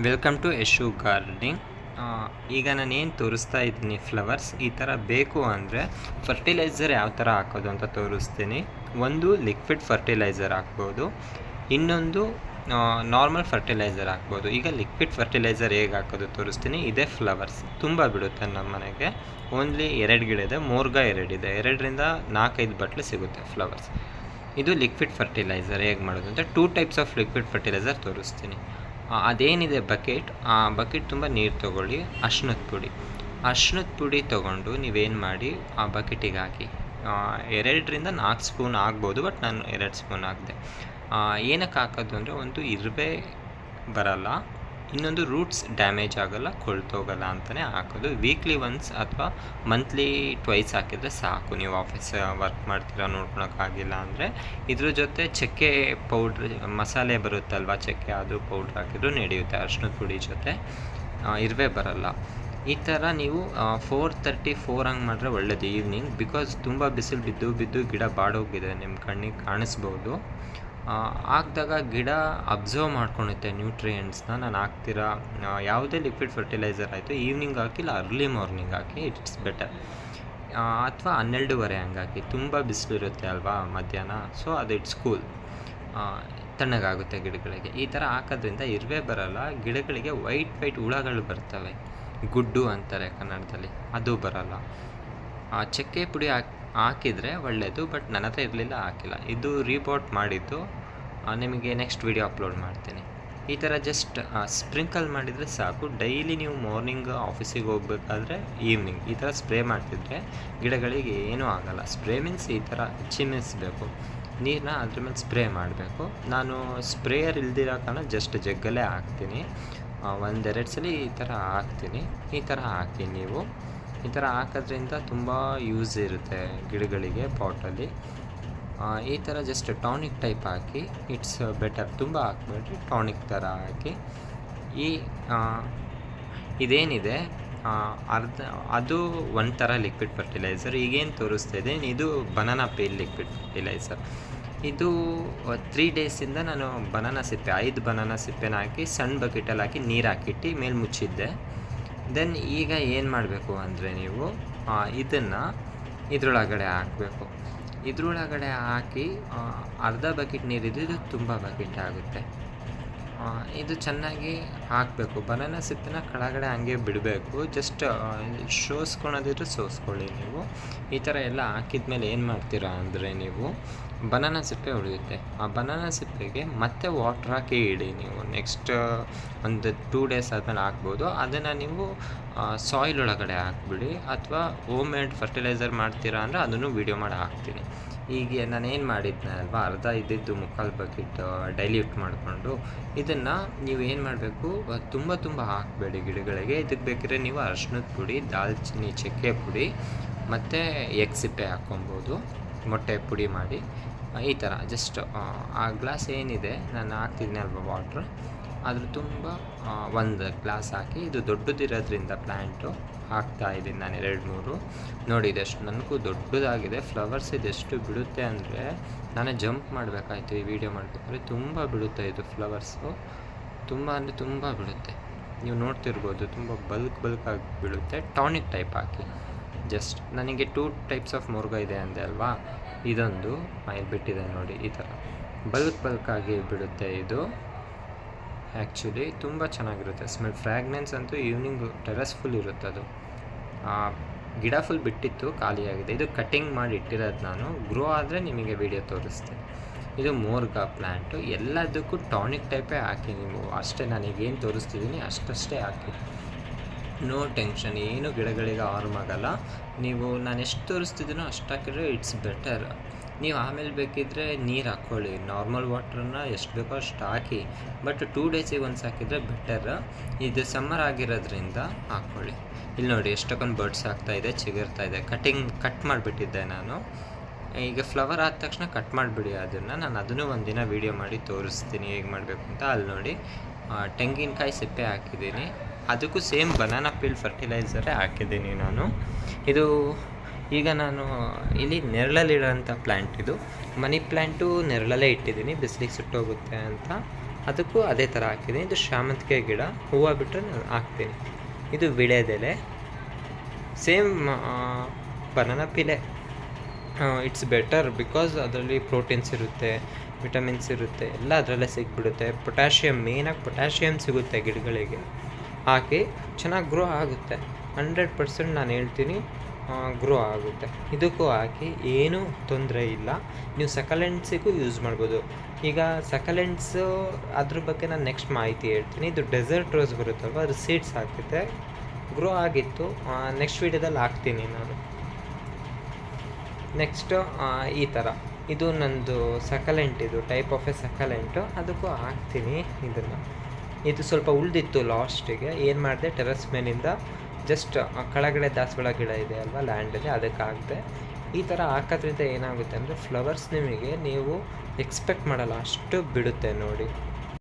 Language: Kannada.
Welcome to Yashu gardening. ಈಗ ನಾನು ಏನು ತೋರಿಸ್ತಾ ಇದ್ದೀನಿ ಫ್ಲವರ್ಸ್ ಈ ಥರ ಬೇಕು ಅಂದರೆ ಫರ್ಟಿಲೈಸರ್ ಯಾವ ಥರ ಹಾಕೋದು ಅಂತ ತೋರಿಸ್ತೀನಿ. ಒಂದು ಲಿಕ್ವಿಡ್ ಫರ್ಟಿಲೈಸರ್ ಹಾಕ್ಬೋದು, ಇನ್ನೊಂದು ನಾರ್ಮಲ್ ಫರ್ಟಿಲೈಸರ್ ಹಾಕ್ಬೋದು. ಈಗ ಲಿಕ್ವಿಡ್ ಫರ್ಟಿಲೈಸರ್ ಹೇಗೆ ಹಾಕೋದು ತೋರಿಸ್ತೀನಿ. ಇದೇ ಫ್ಲವರ್ಸ್ ತುಂಬ ಬಿಡುತ್ತೆ ನಮ್ಮ ಮನೆಗೆ. ಓನ್ಲಿ 2 ಗಿಡ ಇದೆ, ಮೋರ್ಗ 2 ಇದೆ, 2ರಿಂದ 4-5 ಬಟ್ಲು ಸಿಗುತ್ತೆ ಫ್ಲವರ್ಸ್. ಇದು ಲಿಕ್ವಿಡ್ ಫರ್ಟಿಲೈಸರ್ ಹೇಗೆ ಮಾಡೋದು ಅಂತ 2 ಟೈಪ್ಸ್ ಆಫ್ ಲಿಕ್ವಿಡ್ ಫರ್ಟಿಲೈಸರ್ ತೋರಿಸ್ತೀನಿ. ಅದೇನಿದೆ ಬಕೆಟ್, ಆ ಬಕೆಟ್ ತುಂಬ ನೀರು ತೊಗೊಳ್ಳಿ, ಅರ್ಶಿಣದ ಪುಡಿ ತೊಗೊಂಡು ನೀವೇನು ಮಾಡಿ ಆ ಬಕೆಟಿಗೆ ಹಾಕಿ. 2ರಿಂದ 4 ಸ್ಪೂನ್ ಆಗ್ಬೋದು, ಬಟ್ ನಾನು 2 ಸ್ಪೂನ್ ಹಾಕಿದೆ. ಏನಕ್ಕೆ ಹಾಕೋದು ಅಂದರೆ, ಒಂದು ಇರುವೆ ಬರಲ್ಲ, ಇನ್ನೊಂದು ರೂಟ್ಸ್ ಡ್ಯಾಮೇಜ್ ಆಗೋಲ್ಲ, ಕೊಳ್ತೋಗಲ್ಲ ಅಂತಲೇ ಹಾಕೋದು. ವೀಕ್ಲಿ ಒನ್ಸ್ ಅಥವಾ ಮಂತ್ಲಿ ಟ್ವೈಸ್ ಹಾಕಿದರೆ ಸಾಕು. ನೀವು ಆಫೀಸ್ ವರ್ಕ್ ಮಾಡ್ತೀರಾ, ನೋಡ್ಕೊಳಕ್ಕಾಗಿಲ್ಲ ಅಂದರೆ ಇದ್ರ ಜೊತೆ ಚಕ್ಕೆ ಪೌಡ್ರ್, ಮಸಾಲೆ ಬರುತ್ತಲ್ವ ಚಕ್ಕೆ, ಅದು ಪೌಡ್ರ್ ಹಾಕಿದ್ರು ನಡೆಯುತ್ತೆ. ಅರ್ಶಿಣದ ಪುಡಿ ಜೊತೆ ಇರುವೆ ಬರಲ್ಲ. ಈ ಥರ ನೀವು 4:34 ಹಂಗೆ ಮಾಡಿದ್ರೆ ಒಳ್ಳೆಯದು ಈವ್ನಿಂಗ್. ಬಿಕಾಸ್ ತುಂಬ ಬಿಸಿಲು ಬಿದ್ದು ಗಿಡ ಬಾಡೋಗಿದೆ, ನಿಮ್ಮ ಕಣ್ಣಿಗೆ ಕಾಣಿಸ್ಬೋದು. ಹಾಕಿದಾಗ ಗಿಡ ಅಬ್ಸರ್ವ್ ಮಾಡ್ಕೊಳುತ್ತೆ ನ್ಯೂಟ್ರಿಯೆಂಟ್ಸ್ನ. ನಾನು ಹಾಕ್ತಿರಾ ಯಾವುದೇ ಲಿಕ್ವಿಡ್ ಫರ್ಟಿಲೈಸರ್ ಆಯಿತು, ಈವ್ನಿಂಗ್ ಹಾಕಿಲ್ಲ early morning hockey, it's better. ಅಥವಾ 12:30 ಹಂಗೆ ಹಾಕಿ. ತುಂಬ ಬಿಸಿಲಿರುತ್ತೆ ಅಲ್ವಾ ಮಧ್ಯಾಹ್ನ, ಸೊ ಅದು ಇಟ್ಸ್ ಕೂಲ್, ತಣ್ಣಗಾಗುತ್ತೆ ಗಿಡಗಳಿಗೆ. ಈ ಥರ ಹಾಕೋದ್ರಿಂದ ಇರುವೆ ಬರಲ್ಲ, ಗಿಡಗಳಿಗೆ ವೈಟ್ ಹುಳಗಳು ಬರ್ತವೆ, ಗುಡ್ಡು ಅಂತಾರೆ ಕನ್ನಡದಲ್ಲಿ, ಅದು ಬರಲ್ಲ. ಚಕ್ಕೆ ಪುಡಿ ಹಾಕಿದರೆ ಒಳ್ಳೆಯದು, ಬಟ್ ನನ್ನ ಹತ್ರ ಇರಲಿಲ್ಲ, ಹಾಕಿಲ್ಲ. ಇದು ರೀಪೋರ್ಟ್ ಮಾಡಿದ್ದು, ನಿಮಗೆ ನೆಕ್ಸ್ಟ್ ವಿಡಿಯೋ ಅಪ್ಲೋಡ್ ಮಾಡ್ತೀನಿ. ಈ ಥರ ಜಸ್ಟ್ ಸ್ಪ್ರಿಂಕಲ್ ಮಾಡಿದರೆ ಸಾಕು. ಡೈಲಿ ನೀವು ಮಾರ್ನಿಂಗ್ ಆಫೀಸಿಗೆ ಹೋಗ್ಬೇಕಾದ್ರೆ ಈವ್ನಿಂಗ್ ಈ ಥರ ಸ್ಪ್ರೇ ಮಾಡ್ತಿದ್ರೆ ಗಿಡಗಳಿಗೆ ಏನೂ ಆಗಲ್ಲ. ಸ್ಪ್ರೇ ಮೀನ್ಸ್ ಈ ಥರ ಚಿಮ್ಮಿಸಬೇಕು, ನೀರನ್ನ ಅದ್ರ ಮೇಲೆ ಸ್ಪ್ರೇ ಮಾಡಬೇಕು. ನಾನು ಸ್ಪ್ರೇಯರ್ ಇಲ್ದಿರೋ ಕಾರಣ ಜಸ್ಟ್ ಜಗ್ಗಲ್ಲೇ ಹಾಕ್ತೀನಿ. 1-2 ಸಲ ಈ ಥರ ಹಾಕ್ತೀನಿ. ಈ ಥರ ಹಾಕಿ ನೀವು. ಈ ಥರ ಹಾಕೋದ್ರಿಂದ ತುಂಬ ಯೂಸ್ ಇರುತ್ತೆ ಗಿಡಗಳಿಗೆ ಪಾಟಲ್ಲಿ. ಈ ಥರ just tonic type hockey, it's better. ತುಂಬ ಹಾಕ್ಬೇಡ್ರಿ, ಟಾನಿಕ್ ಥರ ಹಾಕಿ. ಇದೇನಿದೆ ಅದು ಒಂಥರ ಲಿಕ್ವಿಡ್ ಫರ್ಟಿಲೈಸರ್. ಈಗೇನು ತೋರಿಸ್ತಾ ಇದ್ದೀನಿ ಇದು ಬನಾನಾ ಪೀಲ್ ಲಿಕ್ವಿಡ್ ಫರ್ಟಿಲೈಸರ್. ಇದು 3 ಡೇಸಿಂದ ನಾನು ಬನಾನಾ ಸಿಪ್ಪೆ 5 ಬನಾನಾ ಸಿಪ್ಪೆನ ಹಾಕಿ ಸಣ್ಣ ಬಕೆಟಲ್ಲಿ ಹಾಕಿ ನೀರು ಹಾಕಿಟ್ಟು ಮೇಲೆ ಮುಚ್ಚಿದ್ದೆ. ದೆನ್ ಈಗ ಏನು ಮಾಡಬೇಕು ಅಂದರೆ, ನೀವು ಇದನ್ನು ಇದ್ರೊಳಗಡೆ ಹಾಕಬೇಕು. ಇದ್ರೊಳಗಡೆ ಹಾಕಿ ಅರ್ಧ ಬಕೆಟ್ ನೀರಿದ್ದು, ಇದು ತುಂಬ ಬಕೆಟ್ ಆಗುತ್ತೆ. ಇದು ಚೆನ್ನಾಗಿ ಹಾಕಬೇಕು. ಬನಾನಾ ಸಿಪ್ಪೆನ ಕೆಳಗಡೆ ಹಂಗೆ ಬಿಡಬೇಕು. ಜಸ್ಟ್ ಸೋಸ್ಕೊಳೋದಿದ್ರೆ ಸೋಸ್ಕೊಳ್ಳಿ ನೀವು. ಈ ಥರ ಎಲ್ಲ ಹಾಕಿದ ಮೇಲೆ ಏನು ಮಾಡ್ತೀರಾ ಅಂದರೆ, ನೀವು ಬನಾನಾ ಸಿಪ್ಪೆ ಉಳಿಯುತ್ತೆ. ಆ ಬನಾನಾ ಸಿಪ್ಪೆಗೆ ಮತ್ತೆ ವಾಟ್ರ್ ಹಾಕಿ ಇಡಿ. ನೀವು ನೆಕ್ಸ್ಟ್ ಒಂದು 2 ಡೇಸ್ ಆದಮೇಲೆ ಹಾಕ್ಬೋದು. ಅದನ್ನು ನೀವು ಸಾಯಿಲ್ ಒಳಗಡೆ ಹಾಕ್ಬಿಡಿ, ಅಥವಾ ಹೋಮ್ ಮೇಡ್ ಫರ್ಟಿಲೈಸರ್ ಮಾಡ್ತೀರಾ ಅಂದರೆ ಅದನ್ನು ವೀಡಿಯೋ ಮಾಡಿ ಹಾಕ್ತೀನಿ. ಈಗ ನಾನೇನು ಮಾಡಿದ್ದೆ ಅಲ್ವಾ, ಅರ್ಧ ಇದ್ದಿದ್ದು 3/4 ಬಕೆಟ್ ಡೈಲ್ಯೂಟ್ ಮಾಡಿಕೊಂಡು, ಇದನ್ನು ನೀವು ಏನು ಮಾಡಬೇಕು, ತುಂಬ ಹಾಕಬೇಡಿ ಗಿಡಗಳಿಗೆ. ಇದಕ್ಕೆ ಬೇಕಿದ್ರೆ ನೀವು ಅರಿಶಿಣದ ಪುಡಿ, ದಾಲ್ಚಿನ್ನಿ ಚಕ್ಕೆ ಪುಡಿ ಮತ್ತು ಎಗ್ ಸಿಪ್ಪೆ ಹಾಕ್ಕೊಬೋದು, ಮೊಟ್ಟೆ ಪುಡಿ ಮಾಡಿ. ಈ ಥರ ಜಸ್ಟ್ ಆ ಗ್ಲಾಸ್ ಏನಿದೆ ನಾನು ಹಾಕ್ತಿದ್ದೀನಿ ಅಲ್ವಾ ವಾಟ್ರ್, ಅದ್ರ ತುಂಬ 1 ಗ್ಲಾಸ್ ಹಾಕಿ, ಇದು ದೊಡ್ಡದಿರೋದ್ರಿಂದ ಪ್ಲ್ಯಾಂಟು ಹಾಕ್ತಾಯಿದ್ದೀನಿ ನಾನು 2-3. ನೋಡಿ ಇದೆಷ್ಟು ನನಗೂ ದೊಡ್ಡದಾಗಿದೆ. ಫ್ಲವರ್ಸ್ ಇದೆಷ್ಟು ಬಿಡುತ್ತೆ ಅಂದರೆ ನಾನೇ ಜಂಪ್ ಮಾಡಬೇಕಾಯ್ತು ಈ ವಿಡಿಯೋ ಮಾಡಬೇಕಾದ್ರೆ. ತುಂಬ ಬಿಡುತ್ತೆ ಇದು ಫ್ಲವರ್ಸು, ತುಂಬ ಅಂದರೆ ತುಂಬ ಬಿಡುತ್ತೆ. ನೀವು ನೋಡ್ತಿರ್ಬೋದು, ತುಂಬ ಬಲ್ಕಾಗಿ ಬಿಡುತ್ತೆ. ಟಾನಿಕ್ ಟೈಪ್ ಹಾಕಿ. ಜಸ್ಟ್ ನನಗೆ 2 ಟೈಪ್ಸ್ ಆಫ್ ಮುರುಘ ಇದೆ ಅಂದೆ ಅಲ್ವಾ, ಇದೊಂದು ಇಲ್ಲಿ ಬಿಟ್ಟಿದೆ ನೋಡಿ. ಈ ಥರ ಬಲ್ಕಾಗಿ ಬಿಡುತ್ತೆ ಇದು. ಆ್ಯಕ್ಚುಲಿ ತುಂಬ ಚೆನ್ನಾಗಿರುತ್ತೆ ಸ್ಮೆಲ್. ಫ್ರ್ಯಾಗ್ನೆನ್ಸ್ ಅಂತೂ ಈವ್ನಿಂಗು ಟೆರಸ್ ಫುಲ್ ಇರುತ್ತೆ. ಅದು ಗಿಡ ಫುಲ್ ಬಿಟ್ಟಿತ್ತು, ಖಾಲಿಯಾಗಿದೆ. ಇದು ಕಟ್ಟಿಂಗ್ ಮಾಡಿ ಇಟ್ಟಿರೋದು ನಾನು. ಗ್ರೋ ಆದರೆ ನಿಮಗೆ ವಿಡಿಯೋ ತೋರಿಸ್ತೀನಿ. ಇದು ಮೋರ್ಗ ಪ್ಲ್ಯಾಂಟು. ಎಲ್ಲದಕ್ಕೂ ಟಾನಿಕ್ ಟೈಪೇ ಹಾಕಿ ನೀವು. ಅಷ್ಟೇ, ನಾನೀಗೇನು ತೋರಿಸ್ತಿದ್ದೀನಿ ಅಷ್ಟೇ ಹಾಕಿ. ನೋ ಟೆನ್ಷನ್, ಏನು ಗಿಡಗಳಿಗೆ ಹಾರ್ಮ್ ಆಗಲ್ಲ. ನೀವು ನಾನು ಎಷ್ಟು ತೋರಿಸ್ತಿದ್ದೀನೋ ಅಷ್ಟು ಹಾಕಿದ್ರೆ ಇಟ್ಸ್ ಬೆಟರ್. ನೀವು ಆಮೇಲೆ ಬೇಕಿದ್ದರೆ ನೀರು ಹಾಕ್ಕೊಳ್ಳಿ, ನಾರ್ಮಲ್ ವಾಟ್ರನ್ನ ಎಷ್ಟು ಬೇಕೋ ಅಷ್ಟು ಹಾಕಿ, ಬಟ್ 2 ಡೇಸಿಗೆ ಒಂದ್ಸ ಹಾಕಿದರೆ ಬೆಟರ್. ಇದು ಸಮ್ಮರ್ ಆಗಿರೋದ್ರಿಂದ ಹಾಕ್ಕೊಳ್ಳಿ. ಇಲ್ಲಿ ನೋಡಿ ಎಷ್ಟೊಂದು ಬರ್ಡ್ಸ್ ಆಗ್ತಾಯಿದೆ, ಚಿಗುರ್ತಾಯಿದೆ. ಕಟ್ ಮಾಡಿಬಿಟ್ಟಿದ್ದೆ ನಾನು. ಈಗ ಫ್ಲವರ್ ಆದ ತಕ್ಷಣ ಕಟ್ ಮಾಡಿಬಿಡಿ ಅದನ್ನು. ನಾನು ಅದನ್ನು ಒಂದಿನ ವೀಡಿಯೋ ಮಾಡಿ ತೋರಿಸ್ತೀನಿ ಹೇಗೆ ಮಾಡಬೇಕು ಅಂತ. ಅಲ್ಲಿ ನೋಡಿ ತೆಂಗಿನಕಾಯಿ ಸಿಪ್ಪೆ ಹಾಕಿದ್ದೀನಿ, ಅದಕ್ಕೂ ಸೇಮ್ ಬನಾನಾ ಪೀಲ್ ಫರ್ಟಿಲೈಸರೇ ಹಾಕಿದ್ದೀನಿ ನಾನು. ಇದು ಈಗ ನಾನು ಇಲ್ಲಿ ನೆರಳಲ್ಲಿಡೋಂಥ ಪ್ಲ್ಯಾಂಟ್. ಇದು ಮನಿ ಪ್ಲ್ಯಾಂಟು ನೆರಳಲ್ಲೇ ಇಟ್ಟಿದ್ದೀನಿ, ಬಿಸಿಲಿಗೆ ಸುಟ್ಟೋಗುತ್ತೆ ಅಂತ. ಅದಕ್ಕೂ ಅದೇ ಥರ ಹಾಕಿದ್ದೀನಿ. ಇದು ಶಾಮಂತಿಗೆ ಗಿಡ, ಹೂವು ಬಿಟ್ಟರೆ ನಾನು ಹಾಕ್ತೀನಿ. ಇದು ವಿಳೆದೆಲೆ, same banana peel. It's better because ಅದರಲ್ಲಿ ಪ್ರೋಟೀನ್ಸ್ ಇರುತ್ತೆ, ವಿಟಮಿನ್ಸ್ ಇರುತ್ತೆ, ಎಲ್ಲ ಅದರಲ್ಲೇ ಸಿಗ್ಬಿಡುತ್ತೆ. ಪೊಟ್ಯಾಷಿಯಮ್, ಮೇಯ್ನಾಗಿ ಪೊಟ್ಯಾಷಿಯಮ್ ಸಿಗುತ್ತೆ ಗಿಡಗಳಿಗೆ. ಹಾಕಿ ಚೆನ್ನಾಗಿ ಗ್ರೋ ಆಗುತ್ತೆ. 100% ನಾನು ಹೇಳ್ತೀನಿ ಗ್ರೋ ಆಗುತ್ತೆ. ಇದಕ್ಕೂ ಹಾಕಿ ಏನೂ ತೊಂದರೆ ಇಲ್ಲ. ನೀವು ಸಕಲೆಂಟ್ಸಿಗೂ ಯೂಸ್ ಮಾಡ್ಬೋದು. ಈಗ ಸಕಲೆಂಟ್ಸು ಅದ್ರ ಬಗ್ಗೆ ನಾನು ನೆಕ್ಸ್ಟ್ ಮಾಹಿತಿ ಹೇಳ್ತೀನಿ. ಇದು ಡೆಸರ್ಟ್ ರೋಸ್ ಬರುತ್ತಲ್ವ, ಅದ್ರ ಸೀಡ್ಸ್ ಹಾಕಿದ್ದೆ, ಗ್ರೋ ಆಗಿತ್ತು. ನೆಕ್ಸ್ಟ್ ವೀಡಿಯೋದಲ್ಲಿ ಹಾಕ್ತೀನಿ ನಾನು. ನೆಕ್ಸ್ಟು ಈ ಥರ ಇದು ನಂದು ಸಕಲೆಂಟ್, ಇದು ಟೈಪ್ ಆಫ್ ಎ ಸಕಲೆಂಟು, ಅದಕ್ಕೂ ಹಾಕ್ತೀನಿ ಇದನ್ನು. ಇದು ಸ್ವಲ್ಪ ಉಳಿದಿತ್ತು ಲಾಸ್ಟಿಗೆ, ಏನು ಮಾಡಿದೆ, ಟೆರಸ್ ಮೇಲಿಂದ ಜಸ್ಟ್ ಕೆಳಗಡೆ ದಾಸವಾಳ ಗಿಡ ಇದೆ ಅಲ್ವಾ ಲ್ಯಾಂಡಲ್ಲಿ, ಅದಕ್ಕೆ ಹಾಕಿದೆ. ಈ ಥರ ಹಾಕೋದ್ರಿಂದ ಏನಾಗುತ್ತೆ ಅಂದರೆ ಫ್ಲವರ್ಸ್ ನಿಮಗೆ ನೀವು ಎಕ್ಸ್ಪೆಕ್ಟ್ ಮಾಡಲ್ಲ ಅಷ್ಟು ಬಿಡುತ್ತೆ ನೋಡಿ.